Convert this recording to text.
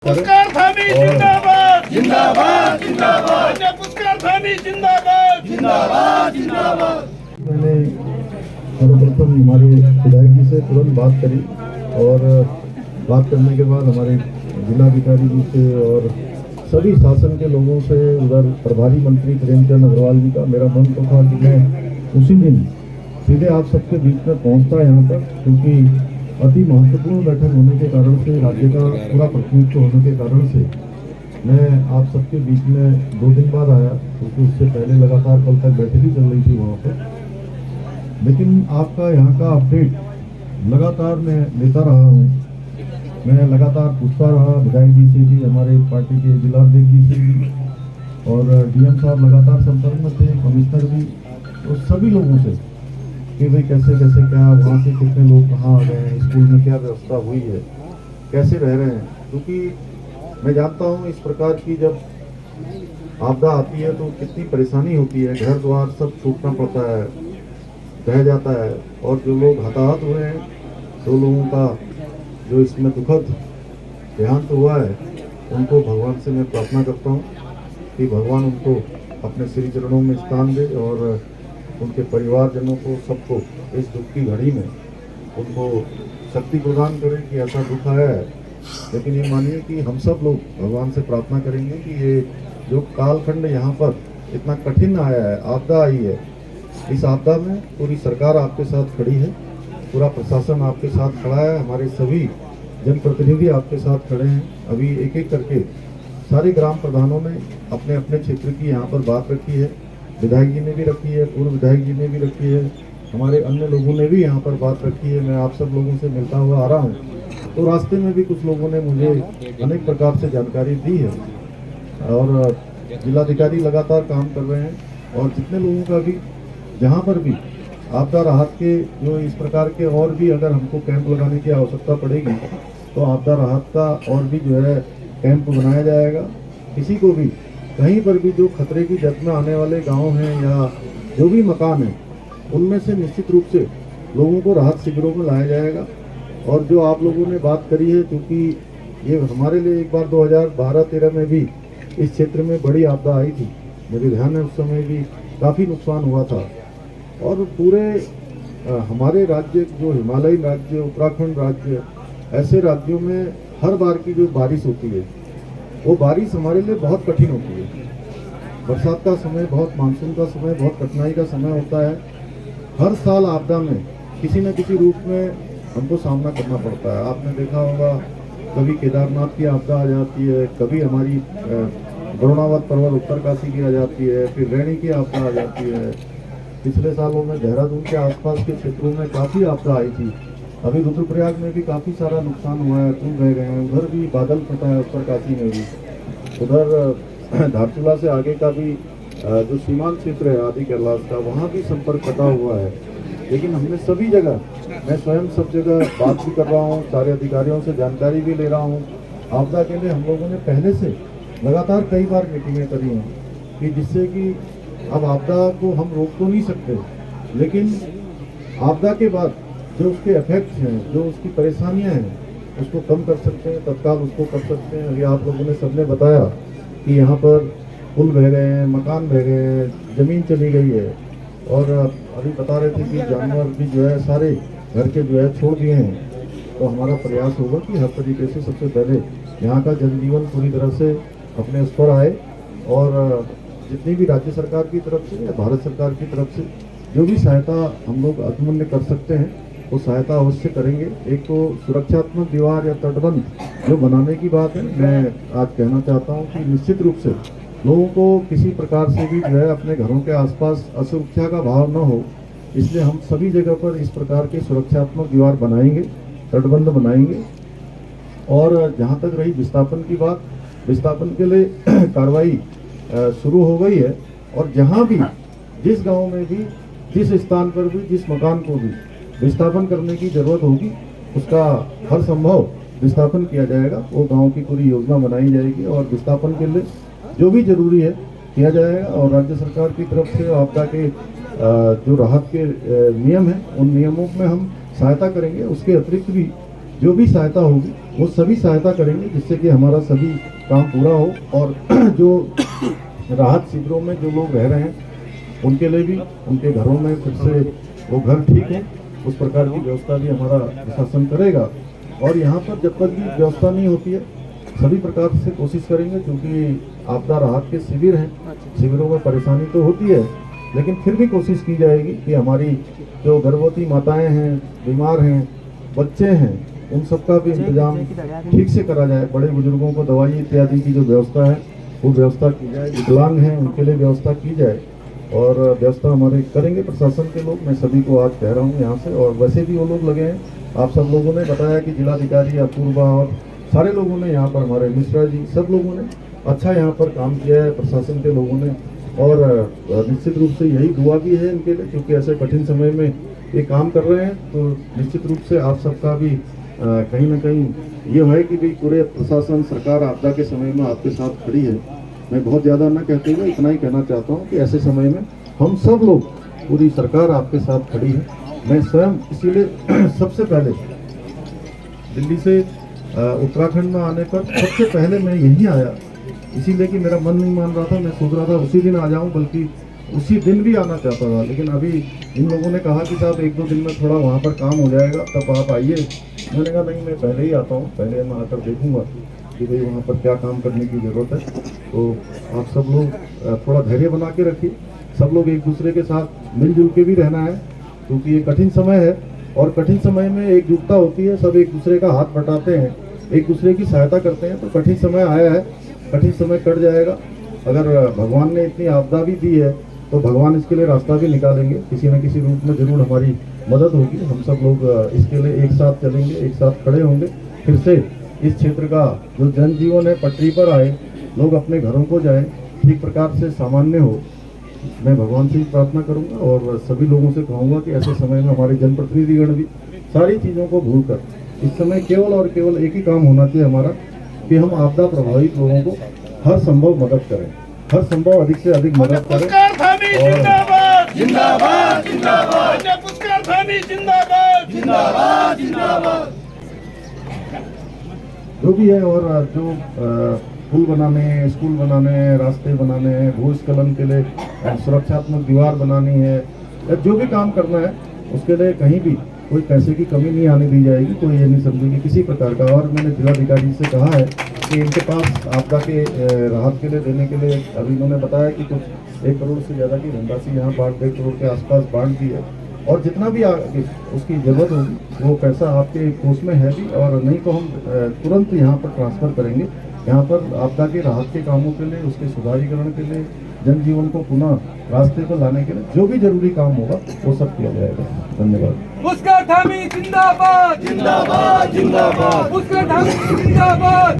पुरस्कार थानी जिंदाबाद जिंदाबाद जिंदाबाद पुरस्कार थानी जिंदाबाद जिंदाबाद जिंदाबाद। मैंने सर्वप्रथम हमारे विधायक जी से तुरंत बात करी और बात करने के बाद हमारे जिलाधिकारी जी से और सभी शासन के लोगों से, उधर प्रभारी मंत्री प्रेमचंद अग्रवाल जी का मेरा मन तो था कि मैं उसी दिन सीधे आप सबके बीच में पहुंचता यहाँ पर, क्योंकि अति महत्वपूर्ण बैठक होने के कारण से, राज्य का पूरा प्रतिनिधित्व होने के कारण से मैं आप सबके बीच में 2 दिन बाद आया, क्योंकि उससे पहले लगातार कल तक बैठक ही चल रही थी वहाँ पर। लेकिन आपका यहाँ का अपडेट लगातार मैं लेता रहा हूँ, मैं लगातार पूछता रहा विधायक जी से भी, हमारे पार्टी के जिलाध्यक्ष जी से भी, और डीएम साहब लगातार संपर्क में थे, कमिश्नर भी, और सभी लोगों से कि भाई कैसे कैसे क्या, वहाँ से कितने लोग कहाँ आ गए हैं, स्कूल में क्या व्यवस्था हुई है, कैसे रह रहे हैं। क्योंकि मैं जानता हूँ इस प्रकार की जब आपदा आती है तो कितनी परेशानी होती है, घर द्वार सब छूटना पड़ता है, रह जाता है, और जो लोग हताहत हुए हैं, 2 लोगों का जो इसमें दुखद देहांत हुआ है, उनको भगवान से मैं प्रार्थना करता हूँ कि भगवान उनको अपने श्री चरणों में स्थान दे और उनके परिवारजनों को, सबको इस दुख की घड़ी में उनको शक्ति प्रदान करें कि ऐसा दुख आया है। लेकिन ये मानिए कि हम सब लोग भगवान से प्रार्थना करेंगे कि ये जो कालखंड यहाँ पर इतना कठिन आया है, आपदा आई है, इस आपदा में पूरी सरकार आपके साथ खड़ी है, पूरा प्रशासन आपके साथ खड़ा है, हमारे सभी जनप्रतिनिधि आपके साथ खड़े हैं। अभी एक एक करके सारे ग्राम प्रधानों ने अपने अपने क्षेत्र की यहाँ पर बात रखी है, विधायक जी ने भी रखी है, पूर्व विधायक जी ने भी रखी है, हमारे अन्य लोगों ने भी यहाँ पर बात रखी है। मैं आप सब लोगों से मिलता हुआ आ रहा हूँ, तो रास्ते में भी कुछ लोगों ने मुझे अनेक प्रकार से जानकारी दी है, और जिलाधिकारी लगातार काम कर रहे हैं, और जितने लोगों का भी जहाँ पर भी आपदा राहत के जो इस प्रकार के और भी अगर हमको कैंप लगाने की आवश्यकता पड़ेगी तो आपदा राहत का और भी जो है कैंप बनाया जाएगा। किसी को भी कहीं पर भी जो खतरे की जद में आने वाले गांव हैं या जो भी मकान हैं, उनमें से निश्चित रूप से लोगों को राहत शिविरों में लाया जाएगा। और जो आप लोगों ने बात करी है, क्योंकि ये हमारे लिए एक बार 2012-13 में भी इस क्षेत्र में बड़ी आपदा आई थी, मुझे ध्यान है, उस समय भी काफ़ी नुकसान हुआ था। और पूरे हमारे राज्य, जो हिमालयी राज्य, उत्तराखंड राज्य, ऐसे राज्यों में हर बार की जो बारिश होती है, वो बारिश हमारे लिए बहुत कठिन होती है। बरसात का समय, बहुत मानसून का समय, बहुत कठिनाई का समय होता है। हर साल आपदा में किसी न किसी रूप में हमको सामना करना पड़ता है। आपने देखा होगा, कभी केदारनाथ की आपदा आ जाती है, कभी हमारी वरुणावत पर्वत उत्तरकाशी की आ जाती है, फिर रैनी की आपदा आ जाती है। पिछले सालों में देहरादून के आसपास के क्षेत्रों में काफ़ी आपदा आई थी। अभी रुद्रप्रयाग में भी काफ़ी सारा नुकसान हुआ है, पुल बह गए हैं, उधर भी बादल फटा है, उत्तरकाशी में भी, उधर धारचूला से आगे का भी जो सीमांत क्षेत्र है आदि कैलाश का, वहाँ भी संपर्क कटा हुआ है। लेकिन हमने सभी जगह, मैं स्वयं सब जगह बात भी कर रहा हूँ, सारे अधिकारियों से जानकारी भी ले रहा हूँ। आपदा के लिए हम लोगों ने पहले से लगातार कई बार मीटिंगें करी हैं कि जिससे कि अब आपदा को हम रोक तो नहीं सकते, लेकिन आपदा के बाद जो उसके इफेक्ट्स हैं, जो उसकी परेशानियां हैं, उसको कम कर सकते हैं, तत्काल उसको कर सकते हैं। अभी आप लोगों ने सबने बताया कि यहाँ पर पुल बह गए हैं, मकान बह गए हैं, ज़मीन चली गई है, और अभी बता रहे थे कि जानवर भी जो है सारे घर के जो है छोड़ दिए हैं। तो हमारा प्रयास होगा कि हर तरीके से सबसे पहले यहाँ का जनजीवन पूरी तरह से अपने उस पर आए, और जितनी भी राज्य सरकार की तरफ से या भारत सरकार की तरफ से जो भी सहायता हम लोग अतुल्य कर सकते हैं, वो सहायता अवश्य करेंगे। एक तो सुरक्षात्मक दीवार या तटबंध जो बनाने की बात है, मैं आज कहना चाहता हूँ कि निश्चित रूप से लोगों को किसी प्रकार से भी जो है अपने घरों के आसपास असुरक्षा का भाव न हो, इसलिए हम सभी जगह पर इस प्रकार के सुरक्षात्मक दीवार बनाएंगे, तटबंध बनाएंगे। और जहाँ तक रही विस्थापन की बात, विस्थापन के लिए कार्रवाई शुरू हो गई है, और जहाँ भी, जिस गाँव में भी, जिस स्थान पर भी, जिस मकान को भी विस्थापन करने की जरूरत होगी, उसका हर संभव विस्थापन किया जाएगा। वो गांव की पूरी योजना बनाई जाएगी और विस्थापन के लिए जो भी जरूरी है किया जाएगा। और राज्य सरकार की तरफ से आपदा के जो राहत के नियम हैं, उन नियमों में हम सहायता करेंगे। उसके अतिरिक्त भी जो भी सहायता होगी वो सभी सहायता करेंगे जिससे कि हमारा सभी काम पूरा हो। और जो राहत शिविरों में जो लोग रह रहे हैं उनके लिए भी उनके घरों में फिर से वो घर ठीक हो, उस प्रकार की व्यवस्था भी हमारा प्रशासन करेगा। और यहाँ पर जब तक भी व्यवस्था नहीं होती है सभी प्रकार से कोशिश करेंगे, क्योंकि आपदा राहत के शिविर हैं, शिविरों में परेशानी तो होती है लेकिन फिर भी कोशिश की जाएगी कि हमारी जो गर्भवती माताएं हैं, बीमार हैं, बच्चे हैं, उन सब का भी इंतजाम ठीक से करा जाए। बड़े बुजुर्गों को दवाई इत्यादि की जो व्यवस्था है वो व्यवस्था की जाए। विकलांग हैं उनके लिए व्यवस्था की जाए और व्यवस्था हमारे करेंगे प्रशासन के लोग। मैं सभी को आज कह रहा हूँ यहाँ से, और वैसे भी वो लोग लगे हैं। आप सब लोगों ने बताया कि जिलाधिकारी अपूर्वा और सारे लोगों ने यहाँ पर, हमारे मिश्रा जी, सब लोगों ने अच्छा यहाँ पर काम किया है, प्रशासन के लोगों ने। और निश्चित रूप से यही दुआ भी है इनके लिए, क्योंकि ऐसे कठिन समय में ये काम कर रहे हैं। तो निश्चित रूप से आप सबका भी कहीं ना कहीं ये है कि भाई पूरे प्रशासन, सरकार आपदा के समय में आपके साथ खड़ी है। मैं बहुत ज़्यादा ना कहते हुए इतना ही कहना चाहता हूँ कि ऐसे समय में हम सब लोग, पूरी सरकार आपके साथ खड़ी है। मैं स्वयं इसीलिए सबसे पहले दिल्ली से उत्तराखंड में आने पर सबसे पहले मैं यहीं आया, इसीलिए कि मेरा मन नहीं मान रहा था। मैं सोच रहा था उसी दिन आ जाऊं, बल्कि उसी दिन भी आना चाहता था, लेकिन अभी इन लोगों ने कहा कि साहब 1-2 दिन में थोड़ा वहाँ पर काम हो जाएगा, तब आप आइए। मैंने कहा नहीं, मैं पहले ही आता हूँ, पहले मैं आकर देखूँगा कि भाई वहाँ पर क्या काम करने की ज़रूरत है। तो आप सब लोग थोड़ा धैर्य बना के रखिए, सब लोग एक दूसरे के साथ मिलजुल के भी रहना है, क्योंकि ये कठिन समय है और कठिन समय में एकजुटता होती है, सब एक दूसरे का हाथ बटाते हैं, एक दूसरे की सहायता करते हैं। तो कठिन समय आया है, कठिन समय कट जाएगा। अगर भगवान ने इतनी आपदा भी दी है तो भगवान इसके लिए रास्ता भी निकालेंगे, किसी न किसी रूप में जरूर हमारी मदद होगी। हम सब लोग इसके लिए एक साथ चलेंगे, एक साथ खड़े होंगे। फिर से इस क्षेत्र का जो जनजीवन है पटरी पर आए, लोग अपने घरों को जाएं, ठीक प्रकार से सामान्य हो। मैं भगवान से ही प्रार्थना करूंगा और सभी लोगों से कहूँगा कि ऐसे समय में हमारे जनप्रतिनिधिगण भी सारी चीज़ों को भूलकर इस समय केवल और केवल एक ही काम होना चाहिए हमारा, कि हम आपदा प्रभावित लोगों को हर संभव मदद करें, हर संभव अधिक से अधिक मदद करें। पुष्कर धामी जिंदाबाद जिंदाबाद जिंदाबाद, पुष्कर धामी जिंदाबाद जिंदाबाद जिंदाबाद। जो भी है, और जो पुल बनाने, स्कूल बनाने, रास्ते बनाने, भूस्खलन के लिए सुरक्षात्मक दीवार बनानी है, या जो भी काम करना है उसके लिए कहीं भी कोई पैसे की कमी नहीं आने दी जाएगी। कोई ये नहीं समझेगी किसी प्रकार का। और मैंने जिलाधिकारी से कहा है कि इनके पास आपदा के राहत के लिए देने के लिए अभी इन्होंने बताया कि कुछ 1 करोड़ से ज़्यादा की धनराशि यहाँ 1.5 करोड़ के आसपास बांट दी है, और जितना भी उसकी ज़रूरत होगी वो पैसा आपके कोष में है भी, और नहीं तो हम तुरंत यहाँ पर ट्रांसफ़र करेंगे। यहाँ पर आपदा के राहत के कामों के लिए, उसके सुधारीकरण के लिए, जनजीवन को पुनः रास्ते पर लाने के लिए जो भी जरूरी काम होगा वो सब किया जाएगा। धन्यवाद। पुष्कर धामी जिंदाबाद जिंदाबाद जिंदाबाद, पुष्कर धामी जिंदाबाद।